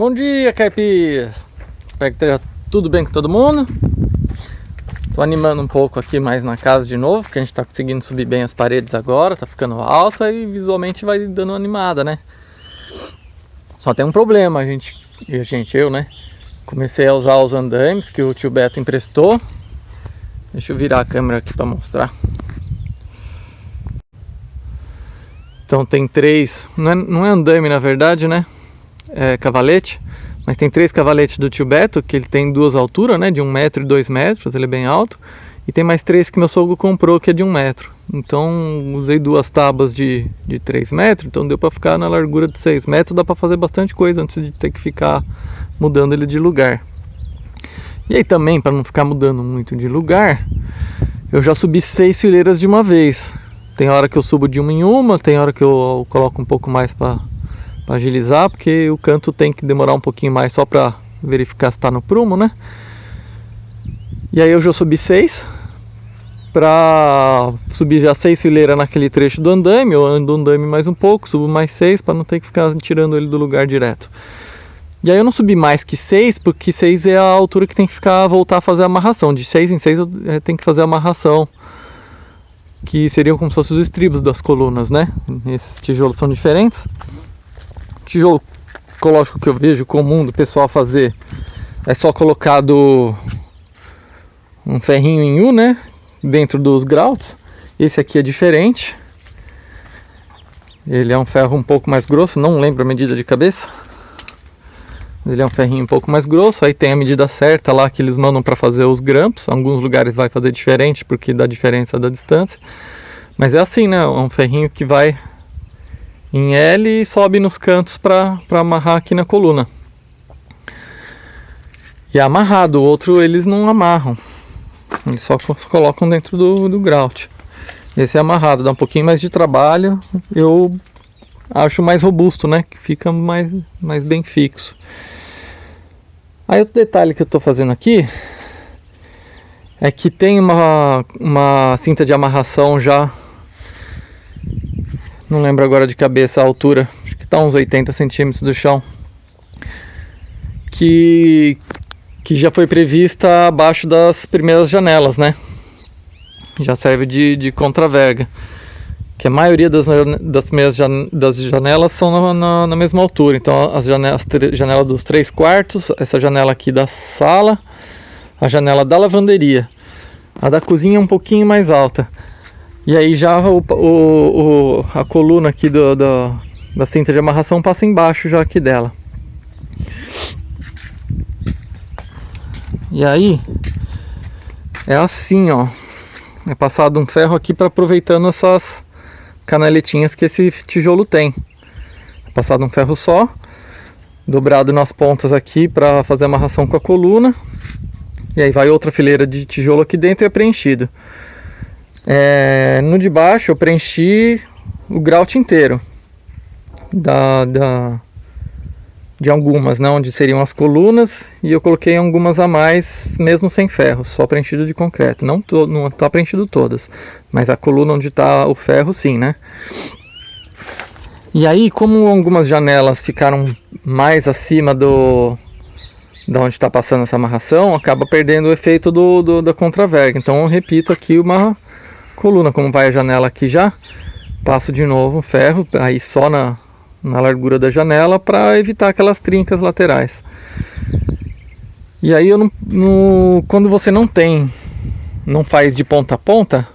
Bom dia, caipiras! Espero que esteja tudo bem com todo mundo. Tô animando um pouco aqui mais na casa de novo, porque a gente tá conseguindo subir bem as paredes agora, tá ficando alto e visualmente vai dando uma animada, né? Só tem um problema, eu, né? Comecei a usar os andaimes que o tio Beto emprestou. Deixa eu virar a câmera aqui para mostrar. Então tem três, não é andaime na verdade, né? É cavalete, mas tem três cavaletes do tio Beto, que ele tem duas alturas, né? De 1 metro e 2 metros, ele é bem alto. E tem mais três que meu sogro comprou, que é de 1 metro. Então usei duas tábuas de 3 metros, então deu para ficar na largura de 6 metros, dá para fazer bastante coisa antes de ter que ficar mudando ele de lugar. E aí também, para não ficar mudando muito de lugar, eu já subi 6 fileiras de uma vez. Tem hora que eu subo de uma em uma, tem hora que eu coloco um pouco mais para agilizar, porque o canto tem que demorar um pouquinho mais só para verificar se está no prumo, né? E aí eu já subi 6, para subir já 6 fileiras naquele trecho do andaime, eu ando o andaime mais um pouco, subo mais 6 para não ter que ficar tirando ele do lugar direto. E aí eu não subi mais que 6, porque 6 é a altura que tem que voltar a fazer a amarração. De 6 em 6 eu tenho que fazer a amarração, que seriam como se fossem os estribos das colunas, né? Esses tijolos são diferentes. Tijolo ecológico que eu vejo comum do pessoal fazer é só colocado um ferrinho em U, né? Dentro dos grautes. Esse aqui é diferente. Ele é um ferro um pouco mais grosso, não lembro a medida de cabeça. Ele é um ferrinho um pouco mais grosso, aí tem a medida certa lá que eles mandam para fazer os grampos. Em alguns lugares vai fazer diferente porque dá diferença da distância. Mas é assim, né? É um ferrinho que vai em L e sobe nos cantos para amarrar aqui na coluna. E é amarrado, o outro eles não amarram. Eles só colocam dentro do grout. Esse é amarrado, dá um pouquinho mais de trabalho. Eu acho mais robusto, né? Que fica mais bem fixo. Aí outro detalhe que eu estou fazendo aqui é que tem uma cinta de amarração já, não lembro agora de cabeça a altura, acho que está uns 80 centímetros do chão, que já foi prevista abaixo das primeiras janelas, né? Já serve de contraverga, que a maioria das primeiras das janelas são na mesma altura. Então as janelas dos 3 quartos, essa janela aqui da sala, a janela da lavanderia, a da cozinha é um pouquinho mais alta. E aí já a coluna aqui da cinta de amarração passa embaixo já aqui dela. E aí é assim, ó, é passado um ferro aqui para aproveitando essas canaletinhas que esse tijolo tem. É passado um ferro só, dobrado nas pontas aqui para fazer a amarração com a coluna. E aí vai outra fileira de tijolo aqui dentro e é preenchido. No de baixo eu preenchi o grout inteiro de algumas, né, onde seriam as colunas, e eu coloquei algumas a mais mesmo sem ferro, só preenchido de concreto. Não está preenchido todas, mas a coluna onde está o ferro sim, né? E aí, como algumas janelas ficaram mais acima da onde está passando essa amarração, acaba perdendo o efeito da contraverga. Então eu repito aqui uma coluna, como vai a janela aqui já, passo de novo o ferro, aí só na largura da janela, para evitar aquelas trincas laterais. E aí quando você não faz de ponta a ponta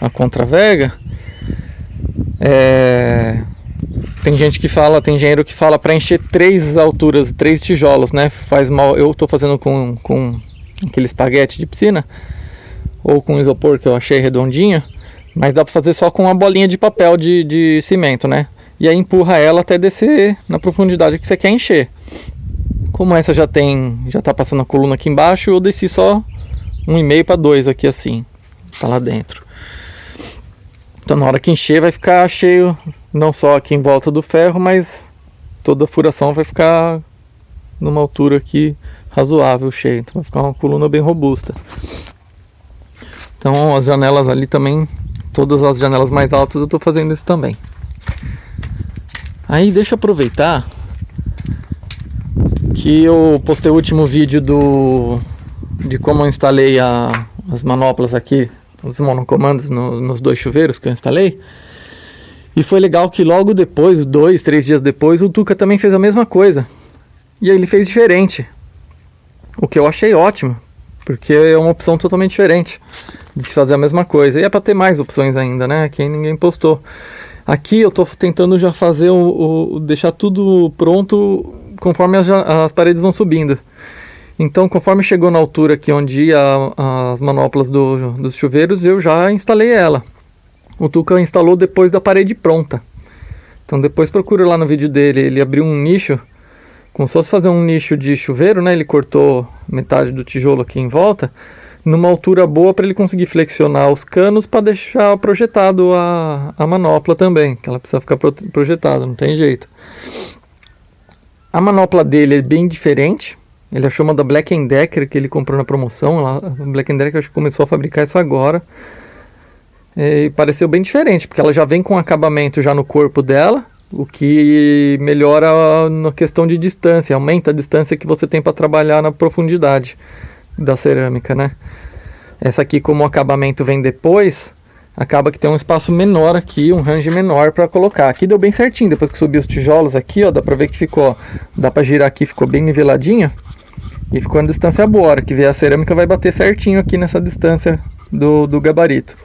a contraverga, tem gente que fala, tem engenheiro que fala para encher 3 alturas, 3 tijolos, né? Faz mal. Eu estou fazendo com aquele espaguete de piscina, ou com isopor que eu achei redondinho, mas dá para fazer só com uma bolinha de papel de cimento, né? E aí empurra ela até descer na profundidade que você quer encher. Como essa já tá passando a coluna aqui embaixo, eu desci só 1,5 para 2 aqui assim, tá lá dentro. Então na hora que encher vai ficar cheio, não só aqui em volta do ferro, mas toda a furação vai ficar numa altura aqui razoável, cheio. Então vai ficar uma coluna bem robusta. Então as janelas ali também, todas as janelas mais altas eu tô fazendo isso também. Aí deixa eu aproveitar Aqui eu postei o último vídeo de como eu instalei as manoplas aqui, os monocomandos nos 2 chuveiros que eu instalei. E foi legal que logo depois, 2, 3 dias depois, o Tuca também fez a mesma coisa. E aí ele fez diferente. O que eu achei ótimo, porque é uma opção totalmente diferente de se fazer a mesma coisa. E é para ter mais opções ainda, né? Aqui ninguém postou. Aqui eu tô tentando já fazer deixar tudo pronto conforme as paredes vão subindo. Então, conforme chegou na altura aqui onde ia as manoplas dos chuveiros, eu já instalei ela. O Tuca instalou depois da parede pronta. Então depois procura lá no vídeo dele, ele abriu um nicho, como se fosse fazer um nicho de chuveiro, né? Ele cortou metade do tijolo aqui em volta, numa altura boa para ele conseguir flexionar os canos para deixar projetado a manopla também, que ela precisa ficar projetada, não tem jeito. A manopla dele é bem diferente. Ele achou uma da Black & Decker que ele comprou na promoção. A Black & Decker acho que começou a fabricar isso agora. E pareceu bem diferente, porque ela já vem com acabamento já no corpo dela, o que melhora na questão de distância, aumenta a distância que você tem para trabalhar na profundidade da cerâmica, né? Essa aqui, como o acabamento vem depois, acaba que tem um espaço menor aqui, um range menor para colocar. Aqui deu bem certinho, depois que subi os tijolos aqui, ó, dá para ver que ficou, ó, dá para girar aqui, ficou bem niveladinho e ficou em distância boa. A hora que vier a cerâmica vai bater certinho aqui nessa distância do gabarito.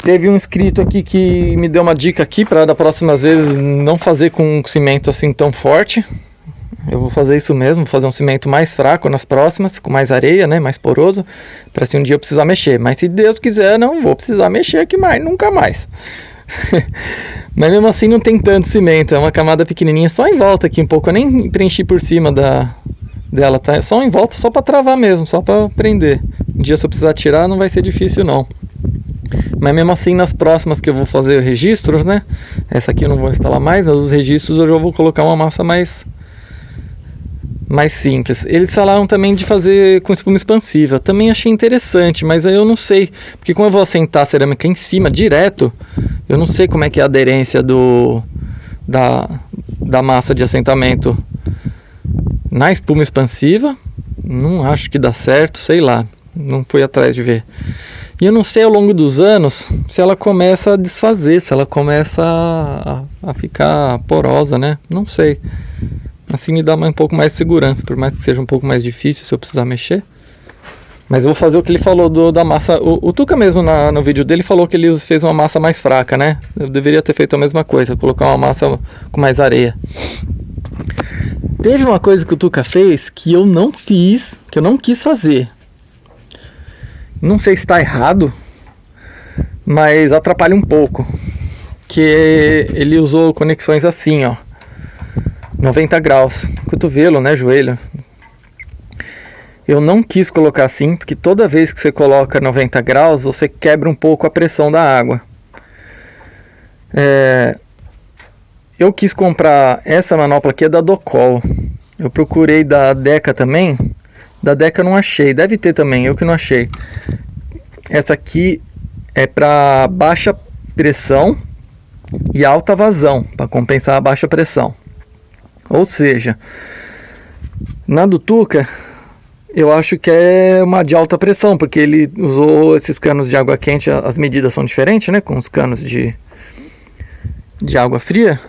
Teve um inscrito aqui que me deu uma dica aqui para da próximas vezes não fazer com um cimento assim tão forte. Eu vou fazer isso mesmo, fazer um cimento mais fraco nas próximas, com mais areia, né, mais poroso, para se um dia eu precisar mexer. Mas se Deus quiser, não vou precisar mexer aqui mais, nunca mais. Mas mesmo assim não tem tanto cimento, é uma camada pequenininha, só em volta aqui um pouco. Eu nem preenchi por cima dela, tá? É só em volta, só para travar mesmo, só para prender. Um dia se eu precisar tirar não vai ser difícil não. Mas mesmo assim nas próximas que eu vou fazer registros, né, essa aqui eu não vou instalar mais, mas os registros eu já vou colocar uma massa mais simples. Eles falaram também de fazer com espuma expansiva, também achei interessante, mas aí eu não sei, porque como eu vou assentar a cerâmica em cima direto, eu não sei como é que é a aderência da massa de assentamento na espuma expansiva. Não acho que dá certo, sei lá, não fui atrás de ver. E eu não sei ao longo dos anos se ela começa a desfazer, se ela começa a ficar porosa, né? Não sei. Assim me dá um pouco mais de segurança, por mais que seja um pouco mais difícil se eu precisar mexer. Mas eu vou fazer o que ele falou da massa. O Tuca mesmo no vídeo dele falou que ele fez uma massa mais fraca, né? Eu deveria ter feito a mesma coisa, colocar uma massa com mais areia. Teve uma coisa que o Tuca fez que eu não fiz, que eu não quis fazer. Não sei se está errado, mas atrapalha um pouco. Que ele usou conexões assim, ó, 90 graus, cotovelo, né, joelho. Eu não quis colocar assim, porque toda vez que você coloca 90 graus, você quebra um pouco a pressão da água. Eu quis comprar essa manopla aqui, é da Docol. Eu procurei da Deca também. Da Deca não achei, deve ter também, eu que não achei. Essa aqui é para baixa pressão e alta vazão, para compensar a baixa pressão. Ou seja, na do Tuca, eu acho que é uma de alta pressão, porque ele usou esses canos de água quente, as medidas são diferentes, né, com os canos de água fria.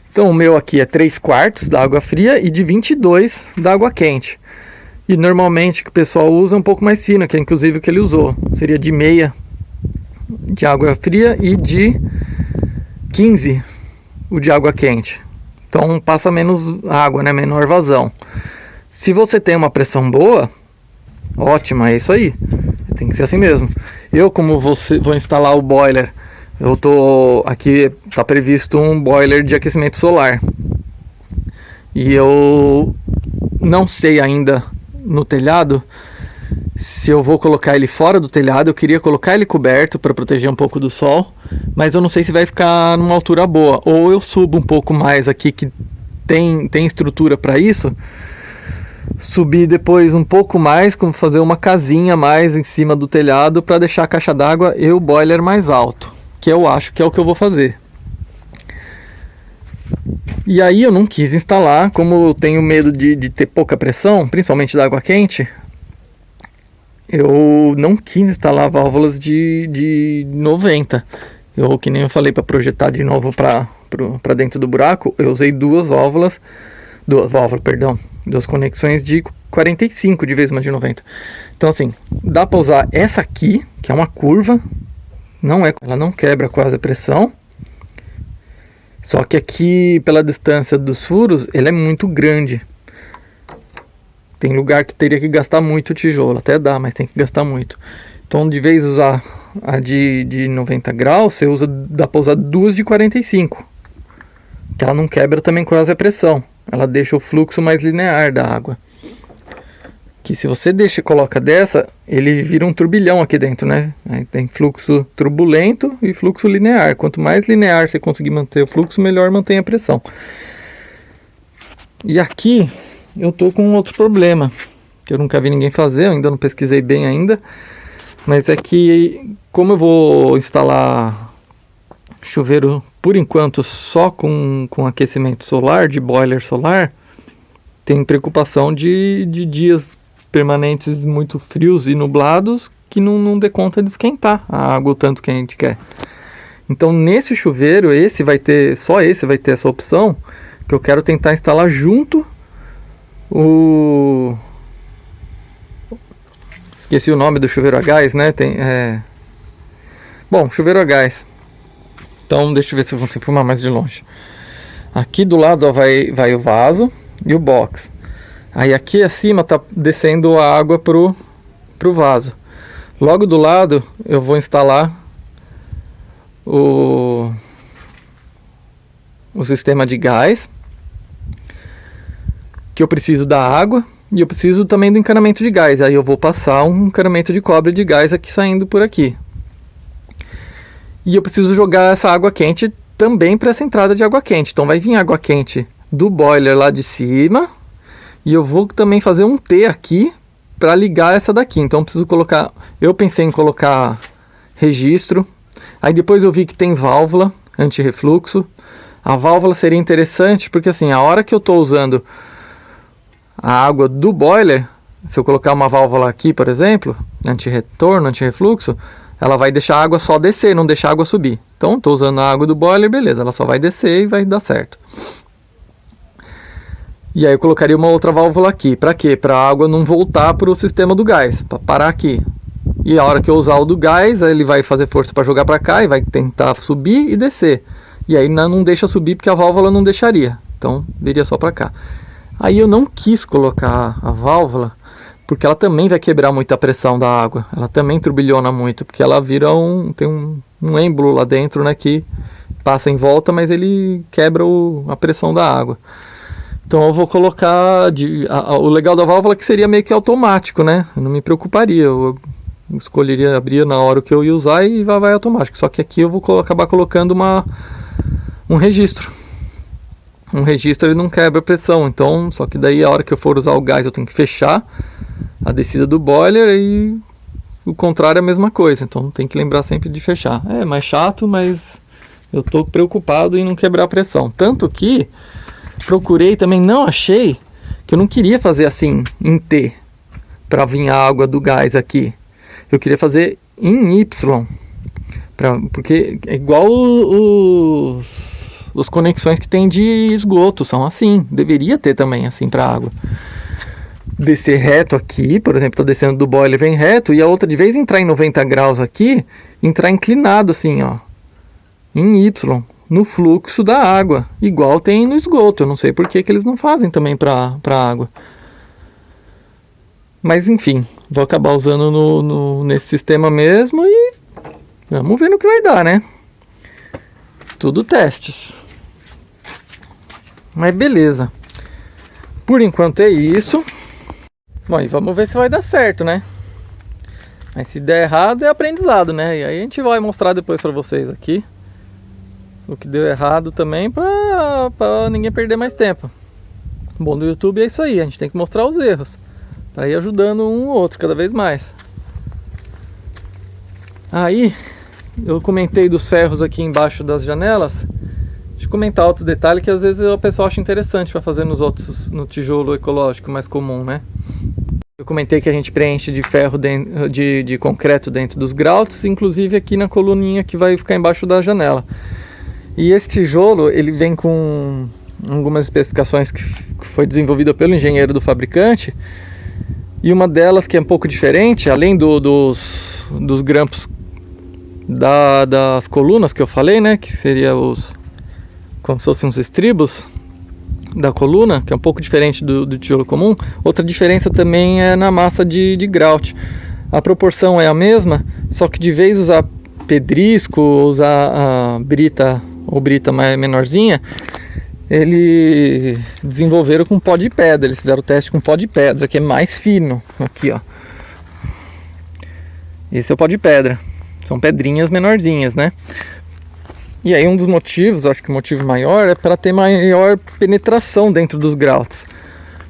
Então o meu aqui é 3/4 da água fria e de 22 da água quente. E normalmente que o pessoal usa um pouco mais fina, que é inclusive o que ele usou. Seria de meia de água fria e de 15 o de água quente. Então passa menos água, né? Menor vazão. Se você tem uma pressão boa, ótima, é isso aí. Tem que ser assim mesmo. Eu, como vou instalar o boiler, eu tô aqui, tá previsto um boiler de aquecimento solar. E eu não sei ainda no telhado se eu vou colocar ele fora do telhado. Eu queria colocar ele coberto para proteger um pouco do sol, mas eu não sei se vai ficar numa altura boa. Ou eu subo um pouco mais aqui, que tem estrutura para isso, subir depois um pouco mais, como fazer uma casinha mais em cima do telhado para deixar a caixa d'água e o boiler mais alto, que eu acho que é o que eu vou fazer. E aí eu não quis instalar, como eu tenho medo de ter pouca pressão, principalmente da água quente, eu não quis instalar válvulas de 90. Que nem eu falei, para projetar de novo para dentro do buraco, eu usei duas conexões de 45 de vez uma de 90. Então assim, dá para usar essa aqui, que é uma curva, ela não quebra quase a pressão. Só que aqui, pela distância dos furos, ele é muito grande. Tem lugar que teria que gastar muito tijolo, até dá, mas tem que gastar muito. Então, de vez usar a de 90 graus, dá para usar duas de 45. Que ela não quebra também quase a pressão. Ela deixa o fluxo mais linear da água. Que se você coloca dessa, ele vira um turbilhão aqui dentro, né? Aí tem fluxo turbulento e fluxo linear. Quanto mais linear você conseguir manter o fluxo, melhor mantém a pressão. E aqui eu tô com outro problema, que eu nunca vi ninguém fazer, eu ainda não pesquisei bem ainda. Mas é que, como eu vou instalar chuveiro, por enquanto, só com aquecimento solar, de boiler solar, tem preocupação de dias permanentes muito frios e nublados que não dê conta de esquentar a água o tanto que a gente quer. Então nesse chuveiro, só esse vai ter essa opção, que eu quero tentar instalar junto esqueci o nome do chuveiro a gás, né? Bom, chuveiro a gás. Então deixa eu ver se eu consigo filmar mais de longe. Aqui do lado, ó, vai o vaso e o box. Aí aqui acima tá descendo a água pro vaso. Logo do lado eu vou instalar o sistema de gás, que eu preciso da água e eu preciso também do encanamento de gás. Aí eu vou passar um encanamento de cobre de gás aqui saindo por aqui. E eu preciso jogar essa água quente também para essa entrada de água quente. Então vai vir água quente do boiler lá de cima. E eu vou também fazer um T aqui para ligar essa daqui. Então eu pensei em colocar registro. Aí depois eu vi que tem válvula anti-refluxo. A válvula seria interessante porque assim, a hora que eu estou usando a água do boiler, se eu colocar uma válvula aqui, por exemplo, anti-retorno, anti-refluxo, ela vai deixar a água só descer, não deixar a água subir. Então estou usando a água do boiler, beleza, ela só vai descer e vai dar certo. E aí eu colocaria uma outra válvula aqui. Para quê? Para a água não voltar para o sistema do gás, para parar aqui. E a hora que eu usar o do gás, ele vai fazer força para jogar para cá e vai tentar subir e descer. E aí não deixa subir porque a válvula não deixaria. Então viria só para cá. Aí eu não quis colocar a válvula porque ela também vai quebrar muito a pressão da água. Ela também turbilhona muito, porque ela vira tem um êmbolo lá dentro, né, que passa em volta, mas ele quebra a pressão da água. Então eu vou colocar o legal da válvula é que seria meio que automático, né? Eu não me preocuparia, eu escolheria abrir na hora que eu ia usar e vai automático. Só que aqui eu vou acabar colocando um registro. Um registro ele não quebra a pressão, então só que daí a hora que eu for usar o gás eu tenho que fechar a descida do boiler e o contrário é a mesma coisa. Então tem que lembrar sempre de fechar. É mais chato, mas eu estou preocupado em não quebrar a pressão. Tanto que procurei também, não achei, que eu não queria fazer assim em T para vir a água do gás aqui. Eu queria fazer em Y, porque é igual os conexões que tem de esgoto, são assim. Deveria ter também assim para água. Descer reto aqui, por exemplo, estou descendo do boiler, vem reto, e a outra de vez entrar em 90 graus aqui, entrar inclinado assim, ó, em Y. No fluxo da água, igual tem no esgoto. Eu não sei por que eles não fazem também para água. Mas enfim, vou acabar usando nesse sistema mesmo e vamos ver no que vai dar, né? Tudo testes. Mas beleza. Por enquanto é isso. Bom, e vamos ver se vai dar certo, né? Mas se der errado é aprendizado, né? E aí a gente vai mostrar depois para vocês aqui o que deu errado também, para ninguém perder mais tempo. Bom, no YouTube é isso aí, a gente tem que mostrar os erros para ir ajudando um ou outro cada vez mais. Aí eu comentei dos ferros aqui embaixo das janelas. Deixa eu comentar outro detalhe que às vezes o pessoal acha interessante para fazer no tijolo ecológico mais comum, né? Eu comentei que a gente preenche de ferro, de concreto dentro dos grouts, inclusive aqui na coluninha que vai ficar embaixo da janela. E esse tijolo, ele vem com algumas especificações que foi desenvolvida pelo engenheiro do fabricante, e uma delas que é um pouco diferente, além dos grampos das colunas que eu falei, né, que seria como se fossem uns estribos da coluna, que é um pouco diferente do tijolo comum. Outra diferença também é na massa de grout. A proporção é a mesma, só que de vez usar pedrisco, usar a brita ou brita mais menorzinha, eles desenvolveram com pó de pedra. Eles fizeram o teste com pó de pedra, que é mais fino. Aqui, ó. Esse é o pó de pedra. São pedrinhas menorzinhas, né? E aí um dos motivos, acho que o motivo maior, é para ter maior penetração dentro dos grouts.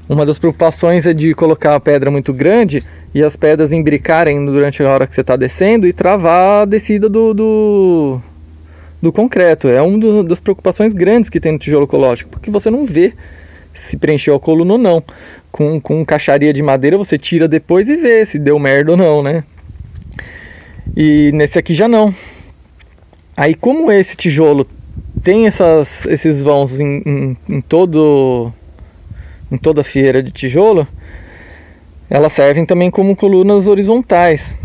Uma das preocupações é de colocar a pedra muito grande e as pedras imbricarem durante a hora que você está descendo e travar a descida do concreto. É uma das preocupações grandes que tem no tijolo ecológico, porque você não vê se preencheu a coluna ou não. Com caixaria de madeira você tira depois e vê se deu merda ou não, né? E nesse aqui já não. Aí, como esse tijolo tem esses vãos em toda a fieira de tijolo, elas servem também como colunas horizontais.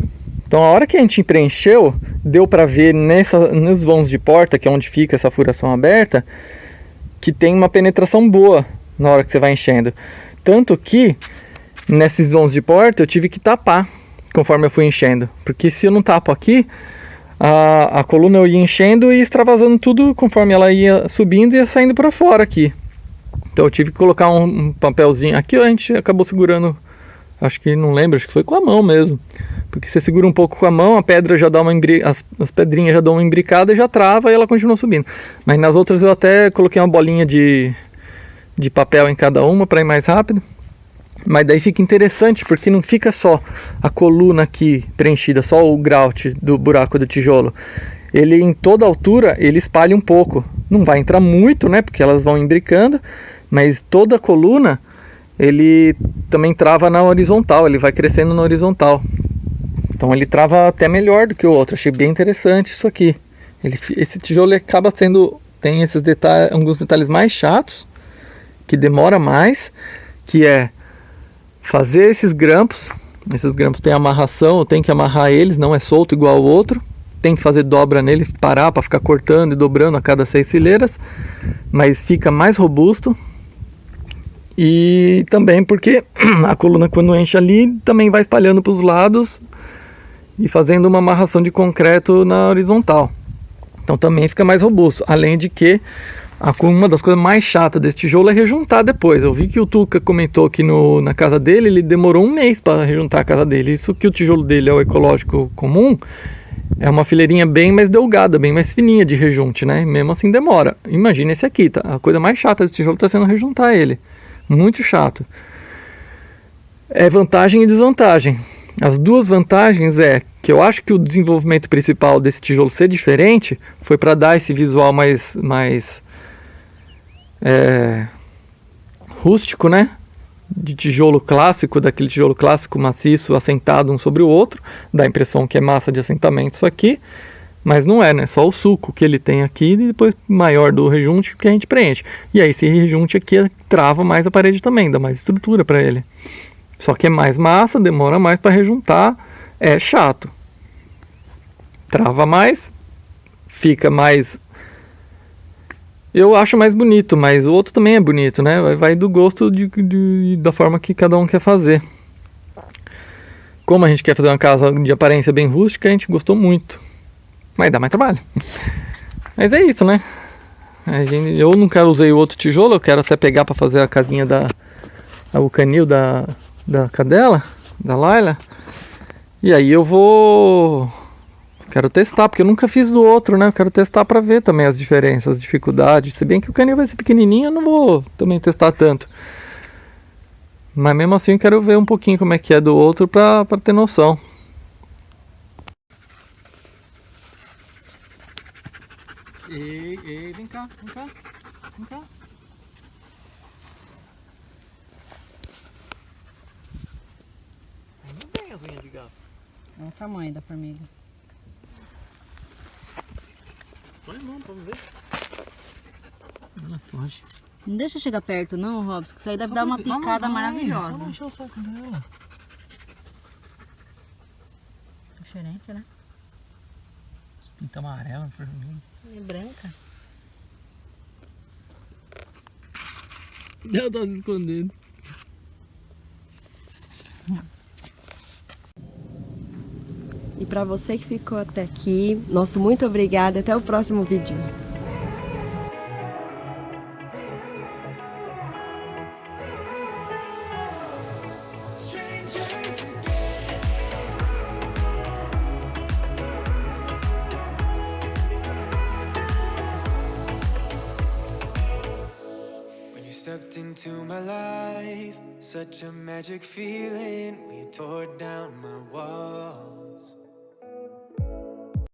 Então, a hora que a gente preencheu, deu para ver nos vãos de porta, que é onde fica essa furação aberta, que tem uma penetração boa na hora que você vai enchendo. Tanto que, nesses vãos de porta, eu tive que tapar conforme eu fui enchendo. Porque se eu não tapo aqui, a coluna eu ia enchendo e extravasando tudo conforme ela ia subindo e ia saindo para fora aqui. Então eu tive que colocar um papelzinho. Aqui a gente acabou segurando, acho que não lembro, acho que foi com a mão mesmo. Porque você segura um pouco com a mão, a pedra já dá as pedrinhas já dão uma imbricada e já trava e ela continua subindo. Mas nas outras eu até coloquei uma bolinha de papel em cada uma para ir mais rápido. Mas daí fica interessante, porque não fica só a coluna aqui preenchida, só o grout do buraco do tijolo. Ele, em toda altura, ele espalha um pouco. Não vai entrar muito, né, porque elas vão imbricando, mas toda a coluna, ele também trava na horizontal, ele vai crescendo na horizontal. Então ele trava até melhor do que o outro. Achei bem interessante isso aqui. Esse tijolo acaba tem esses detalhes, alguns detalhes mais chatos, que demora mais, que é fazer esses grampos. Esses grampos têm amarração, tem que amarrar eles, não é solto igual o outro. Tem que fazer dobra nele, parar para ficar cortando e dobrando a cada 6 fileiras, mas fica mais robusto. E também porque a coluna, quando enche ali, também vai espalhando para os lados e fazendo uma amarração de concreto na horizontal. Então também fica mais robusto. Além de que uma das coisas mais chatas desse tijolo é rejuntar depois. Eu vi que o Tuca comentou que na casa dele, ele demorou 1 mês para rejuntar a casa dele. Isso que o tijolo dele é o ecológico comum, é uma fileirinha bem mais delgada, bem mais fininha de rejunte, né? Mesmo assim demora. Imagina esse aqui, tá? A coisa mais chata desse tijolo está sendo rejuntar ele. Muito chato. É vantagem e desvantagem. As duas vantagens é que eu acho que o desenvolvimento principal desse tijolo ser diferente foi para dar esse visual mais rústico, né? De tijolo clássico, daquele tijolo clássico maciço assentado um sobre o outro. Dá a impressão que é massa de assentamento isso aqui, mas não é, né? Só o suco que ele tem aqui e depois maior do rejunte que a gente preenche. E aí esse rejunte aqui trava mais a parede também, dá mais estrutura para ele. Só que é mais massa, demora mais para rejuntar, é chato. Trava mais, fica mais... Eu acho mais bonito, mas o outro também é bonito, né? Vai do gosto da forma que cada um quer fazer. Como a gente quer fazer uma casa de aparência bem rústica, a gente gostou muito. Mas dá mais trabalho. Mas é isso, né? Eu nunca usei o outro tijolo, eu quero até pegar para fazer a casinha o canil da cadela, da Laila. E aí quero testar, porque eu nunca fiz do outro, né? Eu quero testar para ver também as diferenças, as dificuldades. Se bem que o canil vai ser pequenininho, eu não vou também testar tanto. Mas mesmo assim eu quero ver um pouquinho como é que é do outro para ter noção. Ei, vem cá. Ainda bem as unhas de gato. Olha o tamanho da formiga. Põe a mão pra ver. Ela foge. Não deixa chegar perto não, Robson, que isso aí deve dar uma picada maravilhosa. Só não encher o saco dela. Diferente, né? Pinta amarela, vermelho. É branca. Ela tá se escondendo. E para você que ficou até aqui, nosso muito obrigada. Até o próximo vídeo. Stepped into my life, such a magic feeling when you tore down my walls.